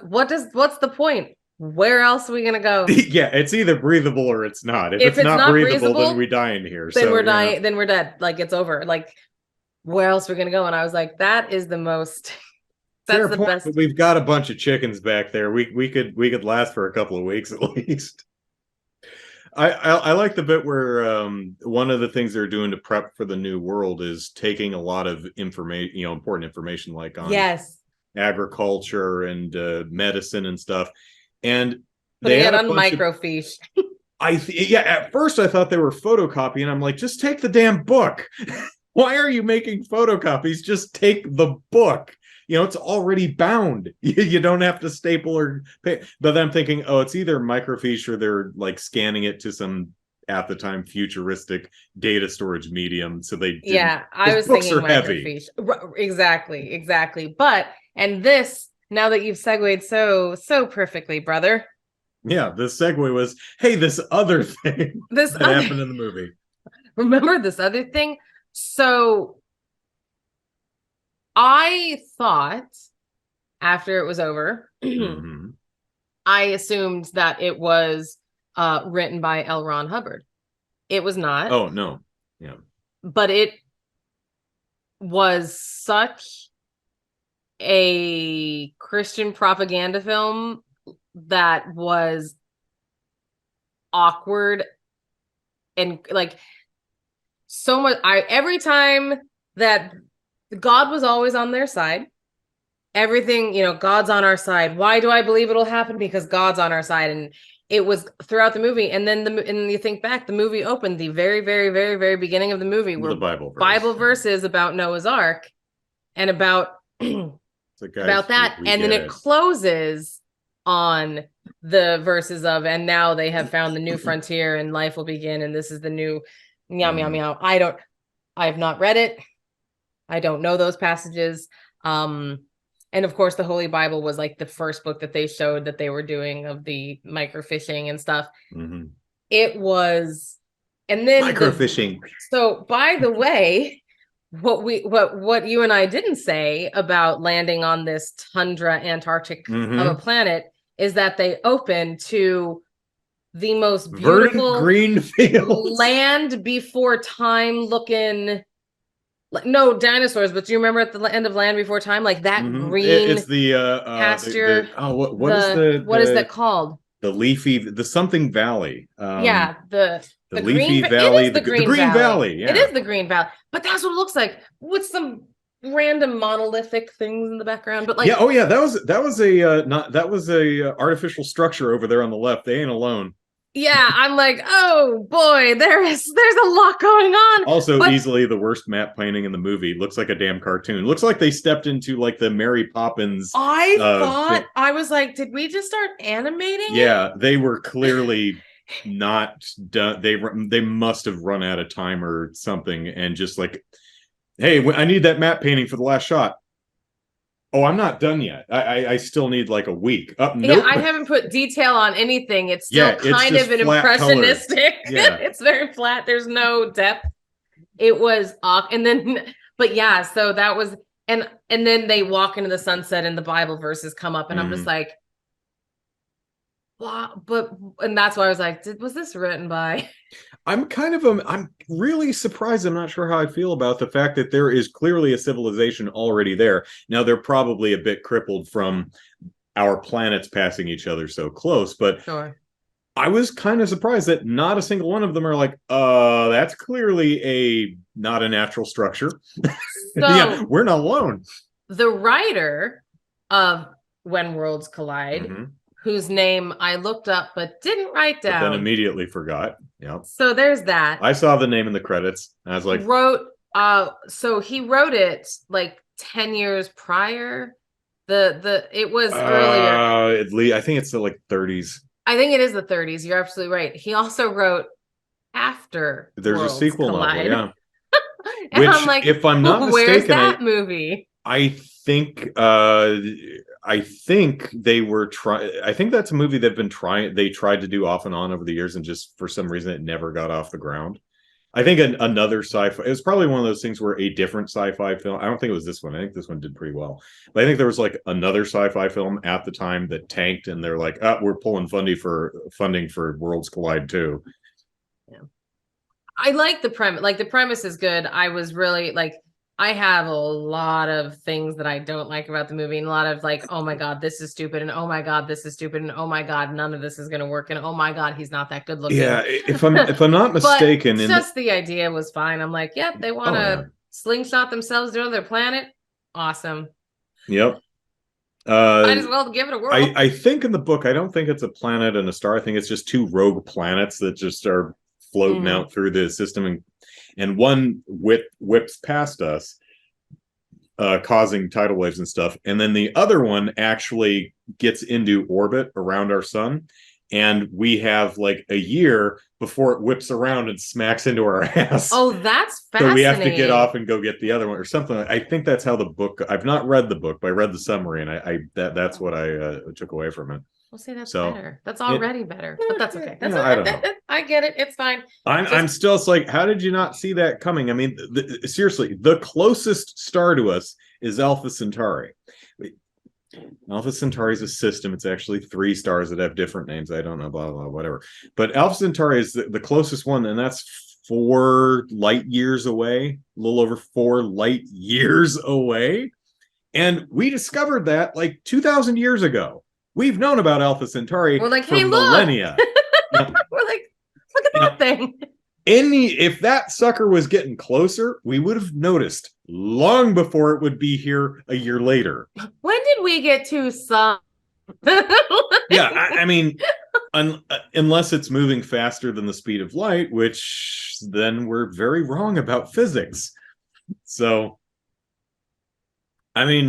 what's the point? Where else are we gonna go? Yeah, it's either breathable or it's not. If it's not breathable, then we die in here. Then we're dying. Then we're dead. Like, it's over. Like, where else are we gonna go? And I was like, that is the most. That's the best. But we've got a bunch of chickens back there. We could last for a couple of weeks at least. I like the bit where one of the things they're doing to prep for the new world is taking a lot of information, important information like on agriculture and medicine and stuff. And putting it on microfiche. At first I thought they were photocopying. I'm like, just take the damn book. Why are you making photocopies? Just take the book. It's already bound. You don't have to staple or pay. But then I'm thinking, oh, it's either microfiche or they're like scanning it to some at the time futuristic data storage medium. So they I was thinking microfiche. Exactly. But this, now that you've segued so perfectly, brother. Yeah, the segue was, hey, this other thing that happened in the movie. Remember this other thing? So I thought after it was over, I assumed that it was written by L. Ron Hubbard. It was not. Oh, no. Yeah. But it was such a Christian propaganda film that was awkward and like so much. Every time that God was always on their side, everything, God's on our side. Why do I believe it'll happen? Because God's on our side. And it was throughout the movie. And then and you think back, the movie opened, the very, very, very, very beginning of the movie were the Bible verses about Noah's Ark and about about that. And then it closes on the verses of, and now they have found the new frontier and life will begin. And this is the new meow, meow, meow. I have not read it. I don't know those passages. And of course, the Holy Bible was like the first book that they showed that they were doing of the microfishing and stuff. It was, and then microfishing. So by the way, what you and I didn't say about landing on this tundra Antarctic of a planet is that they open to the most beautiful green fields, land before time looking. No dinosaurs, but do you remember at the end of Land Before Time, like that green? It's the pasture. What is that called? The something valley. The leafy valley. It is the green valley. Yeah. It is the green valley, but that's what it looks like with some random monolithic things in the background. But like, that was a artificial structure over there on the left. They ain't alone. Yeah, I'm like, oh boy, there's a lot going on. Also, But easily the worst map painting in the movie. Looks like a damn cartoon. Looks like they stepped into like the Mary Poppins. I thought, I was like, did we just start animating it? Yeah, they were clearly not done. They must have run out of time or something, and just like, hey, I need that map painting for the last shot. Oh, I'm not done yet. I still need like a week. Yeah, Nope. I haven't put detail on anything. It's still Yeah, it's kind just of an flat colors. impressionistic. Yeah. It's very flat. There's no depth. It was off. And then, but yeah, so that was, and then they walk into the sunset and the Bible verses come up, and I'm just like, wow. But, and that's why I was like, was this written by? I'm really surprised. I'm not sure how I feel about the fact that there is clearly a civilization already there. Now they're probably a bit crippled from our planets passing each other so close, but Sure. I was kind of surprised that not a single one of them are like, that's clearly not a natural structure. So yeah, we're not alone. the writer of When Worlds Collide, whose name I looked up but didn't write down, but then immediately forgot. Yeah. So there's that. I saw the name in the credits. And I was like, so he wrote it like 10 years prior. It was earlier. At least I think it's the like 30s. I think it is the 30s. You're absolutely right. He also wrote After There's Worlds a sequel Collide. novel, yeah. And Which, I'm like, if I'm not mistaken, where's that movie? I think they were trying. I think that's a movie they tried to do off and on over the years, and just for some reason it never got off the ground. I think another sci-fi. It was probably one of those things where a different sci-fi film. I don't think it was this one. I think this one did pretty well. But I think there was like another sci-fi film at the time that tanked, and they're like, we're pulling funding for Worlds Collide 2. Yeah. I like the premise. Like the premise is good. I was really like, I have a lot of things that I don't like about the movie, and a lot of like, oh my God, this is stupid, and oh my God, this is stupid, and oh my God, none of this is gonna work, and oh my God, he's not that good looking. Yeah, if I'm not mistaken, but just the idea was fine. I'm like, yep, they want to slingshot themselves to another planet. Awesome. Yep. Might as well give it a whirl. I think in the book, I don't think it's a planet and a star. I think it's just two rogue planets that just are floating out through the system, and one whips past us, causing tidal waves and stuff, and then the other one actually gets into orbit around our sun, and we have like a year before it whips around and smacks into our ass. Oh, that's fascinating. So we have to get off and go get the other one or something. I think that's how the book. I've not read the book, but I read the summary, and that's what I took away from it. We'll see. That's better. That's already better, but that's okay. That's okay. I don't know. I get it. It's fine. I'm still like, how did you not see that coming? I mean, seriously, the closest star to us is Alpha Centauri. Alpha Centauri is a system. It's actually 3 stars that have different names. I don't know, blah, blah, whatever. But Alpha Centauri is the closest one, and that's 4 light years away, a little over 4 light years away. And we discovered that like 2,000 years ago. We've known about Alpha Centauri for millennia. We're like, look at that thing. If that sucker was getting closer, we would have noticed long before it would be here a year later. When did we get to sun? Yeah, I mean, unless it's moving faster than the speed of light, which then we're very wrong about physics. So, I mean,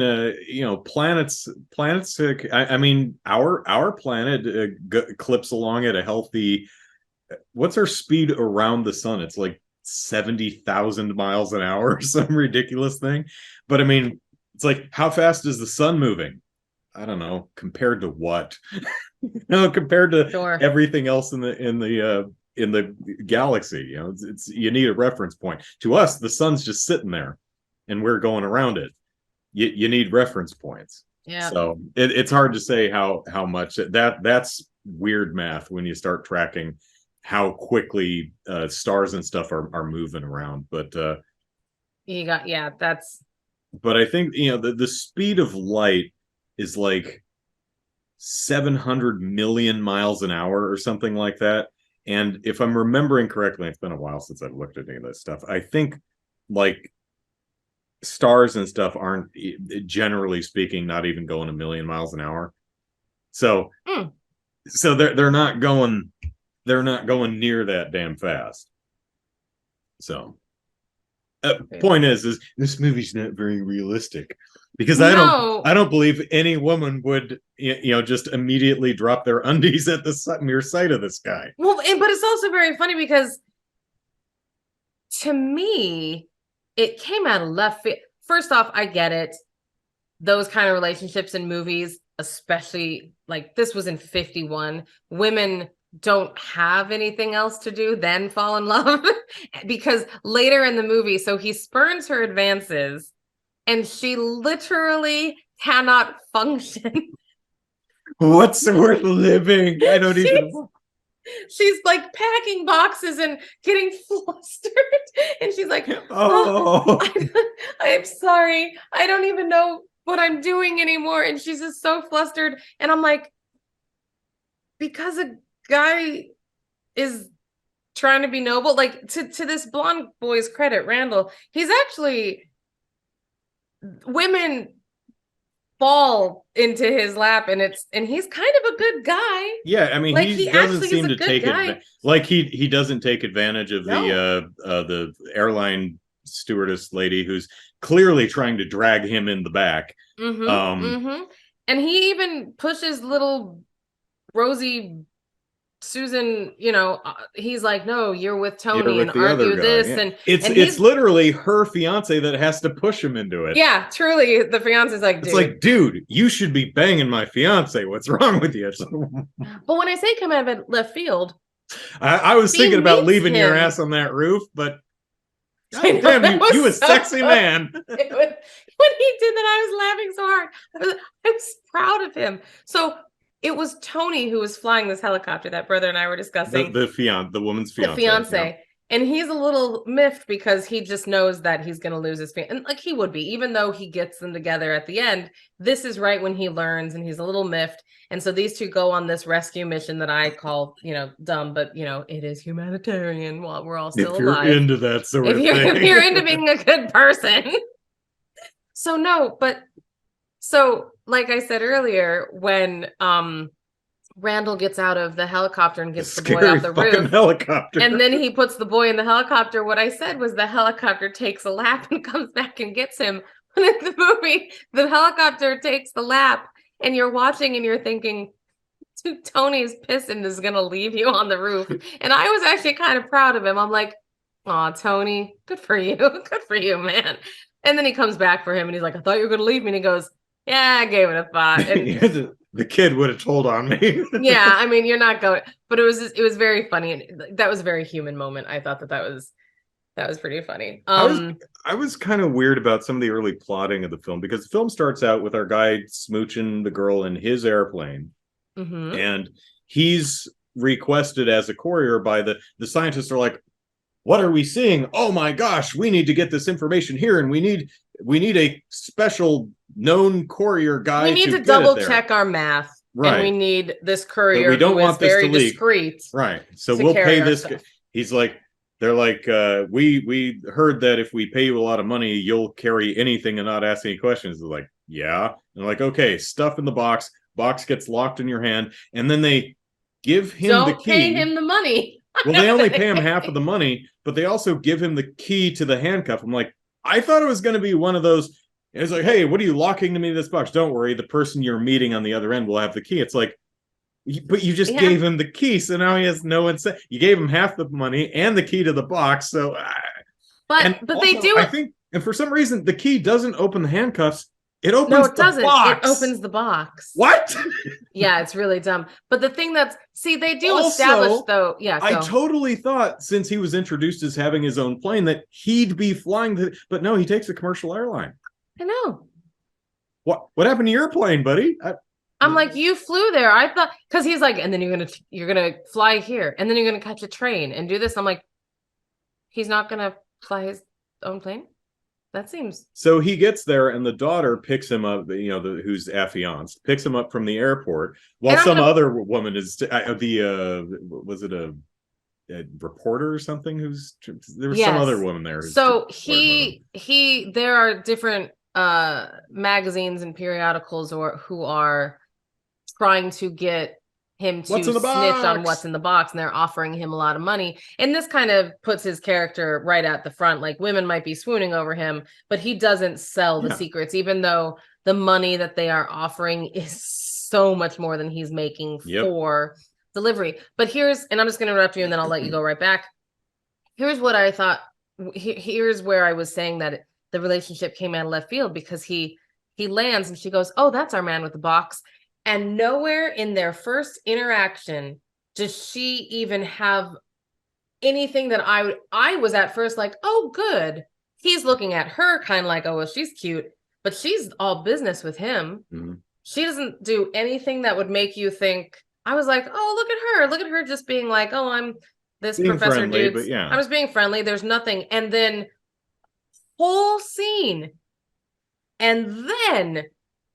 planets. I mean, our planet clips along at a healthy. What's our speed around the sun? It's like 70,000 miles an hour or some ridiculous thing. But I mean, it's like, how fast is the sun moving? I don't know. Compared to what? Compared to everything else in the galaxy. It's you need a reference point. To us, the sun's just sitting there, and we're going around it. You need reference points. Yeah. So it's hard to say how much that's weird math when you start tracking how quickly stars and stuff are moving around. But that's. But I think the speed of light is like 700 million miles an hour or something like that. And if I'm remembering correctly, it's been a while since I've looked at any of this stuff. I think like stars and stuff aren't, generally speaking, not even going 1 million miles an hour. So they're not going they're not going near that damn fast. So, point is this movie's not very realistic because No. I don't believe any woman would just immediately drop their undies at the mere sight of this guy. Well, but it's also very funny because to me, it came out of left field. First off, I get it. Those kind of relationships in movies, especially like this was in 51, women don't have anything else to do than fall in love because later in the movie, so he spurns her advances and she literally cannot function. What's worth living? I don't even. She's like packing boxes and getting flustered. And she's like, oh, I'm sorry. I don't even know what I'm doing anymore. And she's just so flustered. And I'm like, because a guy is trying to be noble, like to this blonde boy's credit, Randall, he's actually, women fall into his lap and he's kind of a good guy. Yeah, I mean, like, he doesn't seem to take it. Like he doesn't take advantage of the airline stewardess lady who's clearly trying to drag him in the back. And he even pushes little Rosie Susan, he's like, no, you're with Tony and argue this. Yeah. And it's literally her fiance that has to push him into it. Yeah, truly. The fiance's like, dude. It's like, dude, you should be banging my fiance. What's wrong with you? But when I say come out of left field, I was thinking about leaving your ass on that roof, but damn, you a sexy man. When he did that, I was laughing so hard. I was proud of him. So it was Tony who was flying this helicopter that brother and I were discussing. The woman's fiance. The fiance. Yeah. And he's a little miffed because he just knows that he's going to lose his fiance. And like he would be, even though he gets them together at the end. This is right when he learns and he's a little miffed. And so these two go on this rescue mission that I call, dumb, but it is humanitarian while we're all still alive. If you're into that sort of thing. If you're into being a good person. So like I said earlier, when Randall gets out of the helicopter and gets the boy off the roof, helicopter. And then he puts the boy in the helicopter, what I said was the helicopter takes a lap and comes back and gets him. But in the movie, the helicopter takes the lap and you're watching and you're thinking, Tony's pissed and is going to leave you on the roof. And I was actually kind of proud of him. I'm like, aw, Tony, good for you. Good for you, man. And then he comes back for him and he's like, I thought you were going to leave me. And he goes, yeah, I gave it a thought. And the kid would have told on me. Yeah, I mean, you're not going, but it was very funny. That was a very human moment. I thought that was pretty funny. I was kind of weird about some of the early plotting of the film because the film starts out with our guy smooching the girl in his airplane, and he's requested as a courier by the scientists are like, what are we seeing? Oh my gosh, we need to get this information here, and we need a special known courier guy. We need to double check our math, right? And we need this courier. But we don't want this very to leak. Discreet, right? So we'll pay this. He's like, they're like, we heard that if we pay you a lot of money, you'll carry anything and not ask any questions. They're like, yeah. And they're like, okay, stuff in the box. Box gets locked in your hand, and then they give him the key. Pay him the money. Well, they only pay him half of the money, but they also give him the key to the handcuff. I'm like, I thought it was going to be one of those. It's like, hey, what are you locking to me this box? Don't worry, the person you're meeting on the other end will have the key. It's like, but you just gave him the key, so now he has no incentive. You gave him half the money and the key to the box, so. But also, they do. I think, and for some reason, the key doesn't open the handcuffs. It opens no, it the doesn't. box. It opens the box. What? Yeah, it's really dumb. But the thing they do establish though. Yeah, I totally thought since he was introduced as having his own plane that he'd be flying but no, he takes a commercial airline. I know. What happened to your plane, buddy? I'm like, you flew there. I thought because he's like, and then you're gonna fly here, and then you're gonna catch a train and do this. I'm like, he's not gonna fly his own plane. That seems. So he gets there, and the daughter picks him up. Who's affianced, picks him up from the airport, while some other woman is was it a reporter or something? There was some other woman there. So there are different magazines and periodicals who are trying to get him What's to in the snitch on box? what's in the box, and they're offering him a lot of money. And this kind of puts his character right at the front. Like, women might be swooning over him, but he doesn't sell the Yeah. secrets, even though the money that they are offering is so much more than he's making Yep. for delivery. But here's, and I'm just going to interrupt you and then I'll let you go right back. Here's what I thought. Here's where I was saying that the relationship came out of left field, because he lands and she goes, "Oh, that's our man with the box." And nowhere in their first interaction does she even have anything that I was at first like, "Oh, good." He's looking at her kind of like, "Oh, well, she's cute," but she's all business with him. Mm-hmm. She doesn't do anything that would make you think. I was like, "Oh, look at her. Look at her just being like, oh, I'm this Being professor friendly, dude. but yeah. I was being friendly. There's nothing." And then whole scene. And then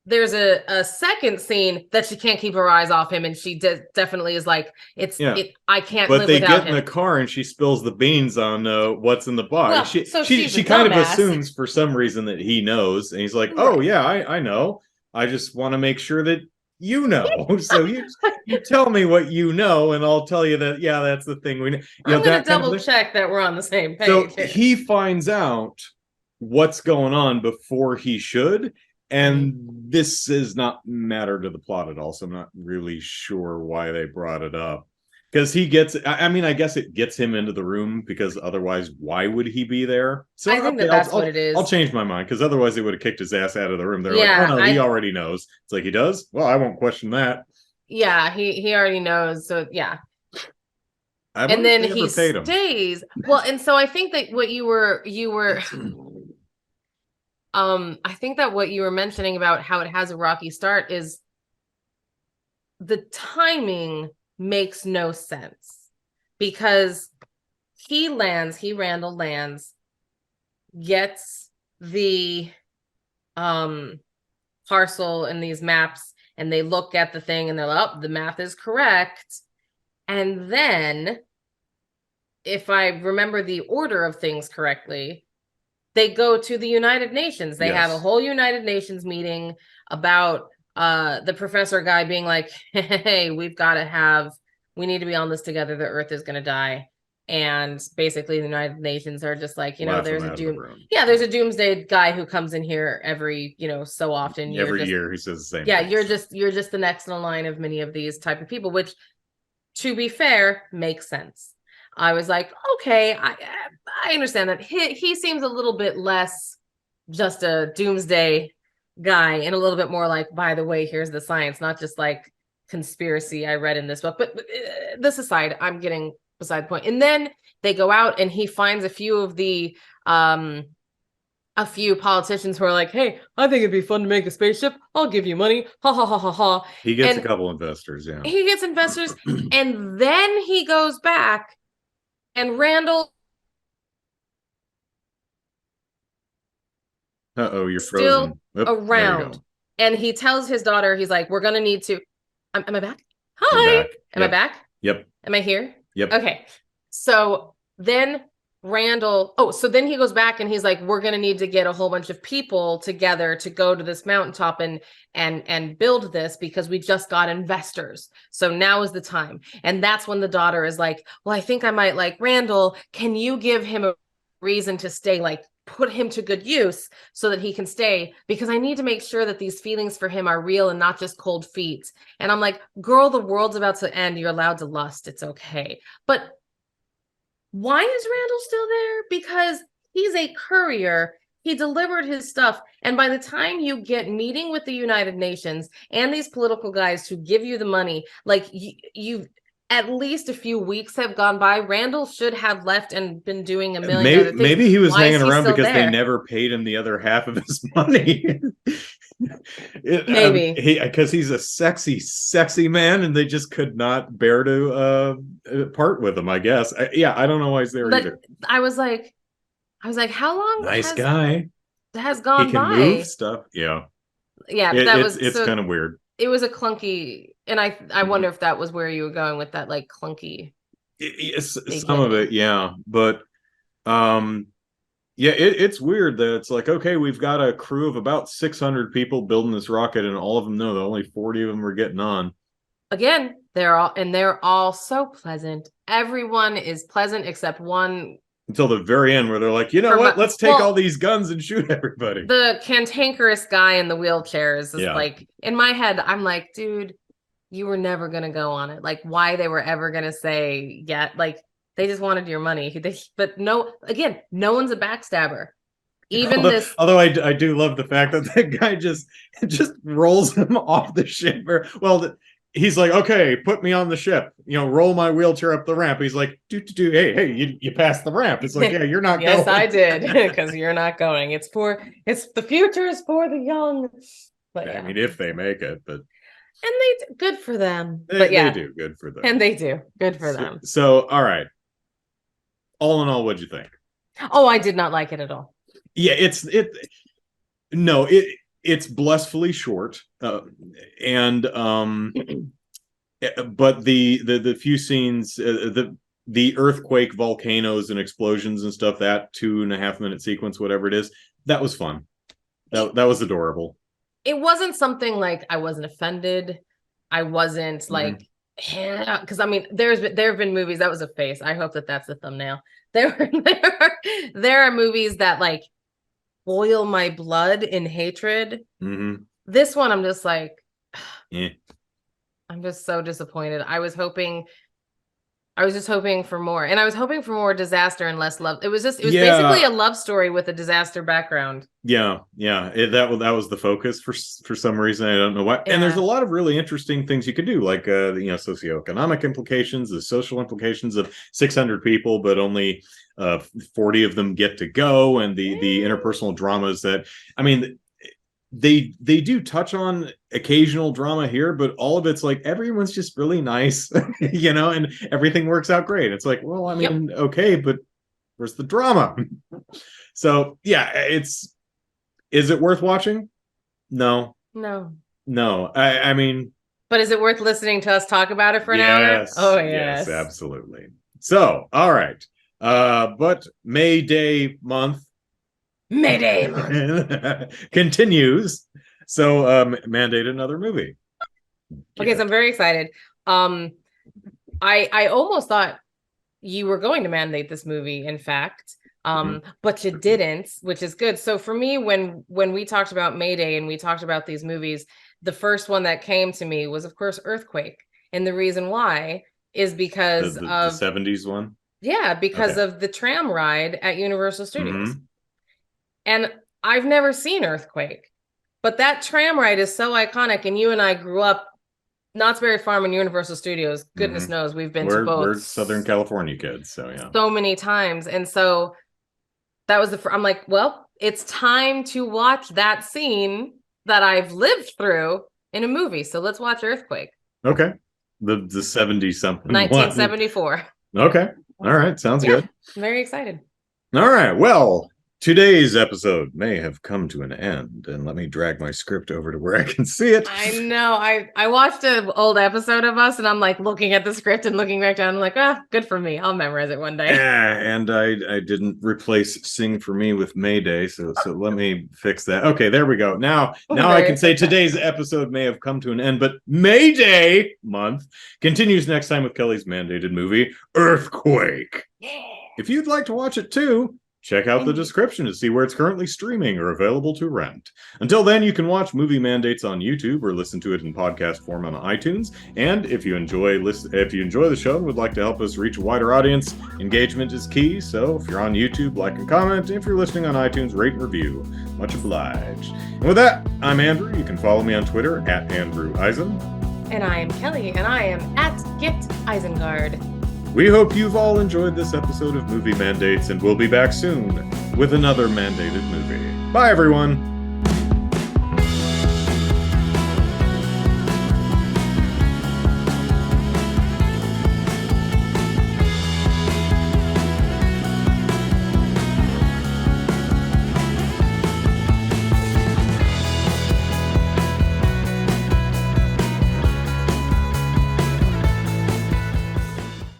there's a second scene that she can't keep her eyes off him, and she definitely is like, I can't but live they without get him. in the car and she spills the beans on what's in the box. Well, she so she, she's she a kind of dumbass. assumes for some reason that he knows, and he's like, Right. "Oh yeah, I know. I just want to make sure that you know." So you tell me what you know, and I'll tell you that, yeah, that's the thing we know. I'm gonna double check that we're on the same page. So he finds out what's going on before he should, and this does not matter to the plot at all, so I'm not really sure why they brought it up. Because he gets, I mean, I guess it gets him into the room, because otherwise, why would he be there? So I think that's what it is. I'll change my mind, because otherwise they would have kicked his ass out of the room. They're Yeah, like, "Oh no, he already knows." It's like, he does? Well, I won't question that. Yeah, he already knows. So yeah. I And wonder if then they ever he paid him. stays. Well, and so I think that what you were I think that what you were mentioning about how it has a rocky start is the timing makes no sense, because Randall lands, gets the parcel and these maps, and they look at the thing and they're like, "Oh, the math is correct." And then, if I remember the order of things correctly, they go to the United Nations. They have a whole United Nations meeting about the professor guy being like, "Hey, we need to be on this together. The Earth is going to die." And basically the United Nations are just like, there's a doomsday guy who comes in here every, so often. Every year he says the same thing. thing. You're just the next in the line of many of these type of people, which, to be fair, makes sense. I was like, okay, I understand that. He seems a little bit less just a doomsday guy, and a little bit more like, by the way, here's the science, not just like conspiracy I read in this book. But this aside, I'm getting beside the point. And then they go out and he finds a few politicians who are like, "Hey, I think it'd be fun to make a spaceship. I'll give you money." Ha ha ha ha ha. He gets a couple investors, yeah. He gets investors, and then he goes back, and Randall. You're still frozen. Around. And he tells his daughter, he's like, "We're gonna need to." Am I back? Hi. Am I back? Yep. Am I here? Yep. Okay. So then so then he goes back and he's like, "We're gonna need to get a whole bunch of people together to go to this mountaintop and build this, because we just got investors. So now is the time." And that's when the daughter is like, "Well, I think I might like Randall. Can you give him a reason to stay? Like, put him to good use so that he can stay, because I need to make sure that these feelings for him are real and not just cold feet." And I'm like, "Girl, the world's about to end. You're allowed to lust. It's okay." But why is Randall still there? Because he's a courier. He delivered his stuff. And by the time you get meeting with the United Nations and these political guys who give you the money, like, you've at least a few weeks have gone by. Randall should have left and been doing a million other things. Maybe he was hanging around because they never paid him the other half of his money. Maybe because he's a sexy man, and they just could not bear to part with him, I guess. I don't know why he's there either. I was like, how long? Nice guy has gone he can by? move stuff. Yeah. It's kind of weird. It was a clunky, and I wonder if that was where you were going with that, like, clunky. Some of it, yeah, but it's weird that it's like, okay, we've got a crew of about 600 people building this rocket, and all of them know that only 40 of them are getting on. Again, they're all so pleasant. Everyone is pleasant except one. Until the very end, where they're like, you know what? Let's take all these guns and shoot everybody. The cantankerous guy in the wheelchair is just like, in my head, I'm like, dude, you were never gonna go on it. Like, why they were ever gonna say, yeah, like they just wanted your money. But no, again, no one's a backstabber. Even although I do love the fact that that guy just rolls him off the ship. He's like, okay, put me on the ship. Roll my wheelchair up the ramp. He's like, hey, you passed the ramp. It's like, yeah, you're not yes, going. I did, because you're not going. It's the future is for the young. But I mean, if they make it, but good for them. They do good for them, and they do good for them. So, all right. All in all, what'd you think? Oh, I did not like it at all. Yeah, it's blissfully short, and but the few scenes, the earthquake, volcanoes, and explosions and stuff, that 2.5-minute sequence, whatever it is, that was fun. That was adorable. It wasn't something like I wasn't offended. I wasn't like, because I mean, there have been movies. That was a face. I hope that's the thumbnail. There are movies that like boil my blood in hatred. This one, I'm just like, I'm just so disappointed. I was just hoping for more, and I was hoping for more disaster and less love. It was basically a love story with a disaster background. That was the focus for some reason. I don't know why. Yeah. And there's a lot of really interesting things you could do, like socioeconomic implications, the social implications of 600 people, but only 40 of them get to go, and the interpersonal dramas that, I mean, they do touch on occasional drama here, but all of it's like everyone's just really nice, and everything works out great. It's like, well, I mean, okay, but where's the drama? So yeah, is it worth watching? No. I mean, but is it worth listening to us talk about it for an hour? Oh yes, absolutely. So all right, but MAYday month continues. So mandate another movie. Okay, so I'm very excited. I almost thought you were going to mandate this movie, in fact, but you didn't, which is good. So for me, when we talked about MAYday and we talked about these movies, the first one that came to me was, of course, Earthquake, and the reason why is because of the 70s one. Yeah, because of the tram ride at Universal Studios. And I've never seen Earthquake, but that tram ride is so iconic. And you and I grew up Knott's Berry Farm and Universal Studios. Goodness knows we've been to both. We're Southern California kids, so yeah. So many times. And so that was I'm like, well, it's time to watch that scene that I've lived through in a movie. So let's watch Earthquake. Okay. The 70-something 1974. Okay. All right. Sounds good. I'm very excited. All right. Well, today's episode may have come to an end, and let me drag my script over to where I can see it. I know. I watched an old episode of us, and I'm like looking at the script and looking back down. I'm like, good for me. I'll memorize it one day. Yeah, and I didn't replace "Sing for Me" with "MAYday," so let me fix that. Okay, there we go. Now I can say today's episode may have come to an end, but MAYday month continues next time with Kelly's mandated movie, Earthquake. Yeah. If you'd like to watch it too, check out the description to see where it's currently streaming or available to rent. Until then, you can watch Movie Mandates on YouTube or listen to it in podcast form on iTunes. And if you enjoy the show and would like to help us reach a wider audience, engagement is key. So if you're on YouTube, like and comment. If you're listening on iTunes, rate and review. Much obliged. And with that, I'm Andrew. You can follow me on Twitter at Andrew Eisen. And I am Kelly, and I am at Get Isengard. We hope you've all enjoyed this episode of Movie Mandates, and we'll be back soon with another mandated movie. Bye, everyone!